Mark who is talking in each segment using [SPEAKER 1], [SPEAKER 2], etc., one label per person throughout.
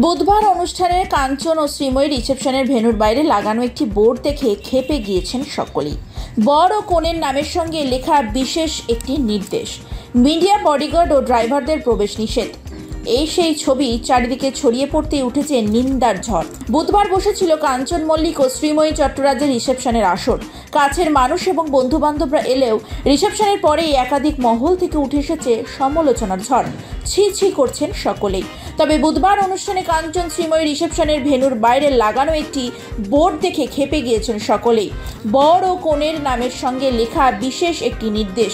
[SPEAKER 1] বুধবার অনুষ্ঠানে কাঞ্চন ও শ্রীময়ী রিসেপশনের ভেন্যুর বাইরে লাগানো একটি বোর্ড দেখে ক্ষেপে গিয়েছেন সকলেই। বর ও কনের নামের সঙ্গে লেখা বিশেষ একটি নির্দেশ, মিডিয়া, বডিগার্ড ও ড্রাইভারদের প্রবেশ নিষেধ। এই সেই ছবি চারিদিকে ছড়িয়ে পড়তেই উঠেছে নিন্দার ঝড়। বুধবার বসেছিল কাঞ্চন মল্লিক ও শ্রীময়ী চট্টরাজের রিসেপশনের আসর। কাছের মানুষ এবং বন্ধু বান্ধবরা এলেও রিসেপশনের পরেই একাধিক মহল থেকে উঠে এসেছে সমালোচনার ঝড়। ছি ছি করছেন সকলেই। তবে বুধবার অনুষ্ঠানে কাঞ্চন শ্রীময়ী রিসেপশনের ভেন্যুর বাইরে লাগানো একটি বোর্ড দেখে ক্ষেপে গিয়েছেন সকলেই। বর ও কনের নামের সঙ্গে লেখা বিশেষ একটি নির্দেশ,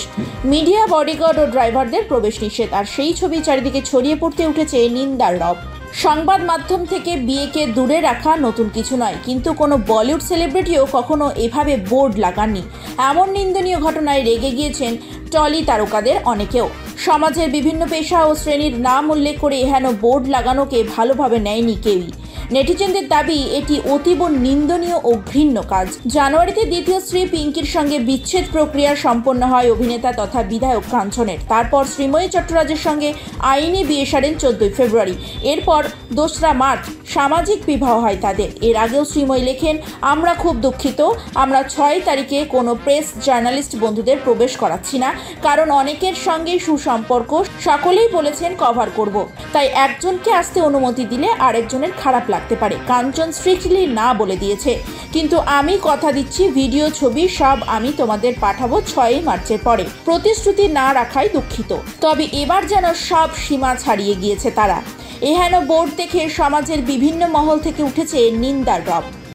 [SPEAKER 1] মিডিয়া, বডিগার্ড ও ড্রাইভারদের প্রবেশ নিষেধ। আর সেই ছবি চারিদিকে ছড়িয়ে পড়তে উঠেছে নিন্দার রব। সংবাদ মাধ্যম থেকে বিয়েকে দূরে রাখা নতুন কিছু নয়, কিন্তু কোনো বলিউড সেলিব্রিটিও কখনো এভাবে বোর্ড লাগাননি। এমন নিন্দনীয় ঘটনায় রেগে গিয়েছেন টলি তারকাদের অনেকেও। সমাজের বিভিন্ন পেশা ও শ্রেণীর নাম উল্লেখ করে হেন বোর্ড লাগানোকে ভালোভাবে নেয়নি কেউই। নেটিজেনদের দাবি এটি অতীব নিন্দনীয় ও ঘৃণ্য কাজ। জানুয়ারিতে দ্বিতীয় স্ত্রী পিঙ্কির সঙ্গে বিচ্ছেদ প্রক্রিয়া সম্পন্ন হয় অভিনেতা তথা বিধায়ক কাঞ্চনের। তারপর শ্রীময়ী চট্টরাজের সঙ্গে আইনি বিয়ে সারেন 14 ফেব্রুয়ারি। এরপর 2রা মার্চ সামাজিক বিবাহ হয় তাদের। এর আগেও শ্রীময়ী লেখেন, আমরা খুব দুঃখিত, আমরা 6 তারিখে কোনো প্রেস জার্নালিস্ট বন্ধুদের প্রবেশ করাচ্ছি না, কারণ অনেকের সঙ্গে সুসম্পর্ক, সকলেই বলেছেন কভার করব, তাই একজনকে আসতে অনুমতি দিলে আরেকজনের খারাপ লাগতে পারে। কাঞ্চন স্ট্রিক্টলি না বলে দিয়েছে, কিন্তু আমি কথা দিচ্ছি ভিডিও, ছবি সব আমি তোমাদের পাঠাবো 6 মার্চের পরে। প্রতিশ্রুতি না রাখায় দুঃখিত। তবে এবার যেন সব সীমা ছাড়িয়ে গিয়েছে তারা। এহেন বোর্ড দেখে সমাজের বিভিন্ন মহল থেকে উঠেছে নিন্দার রব।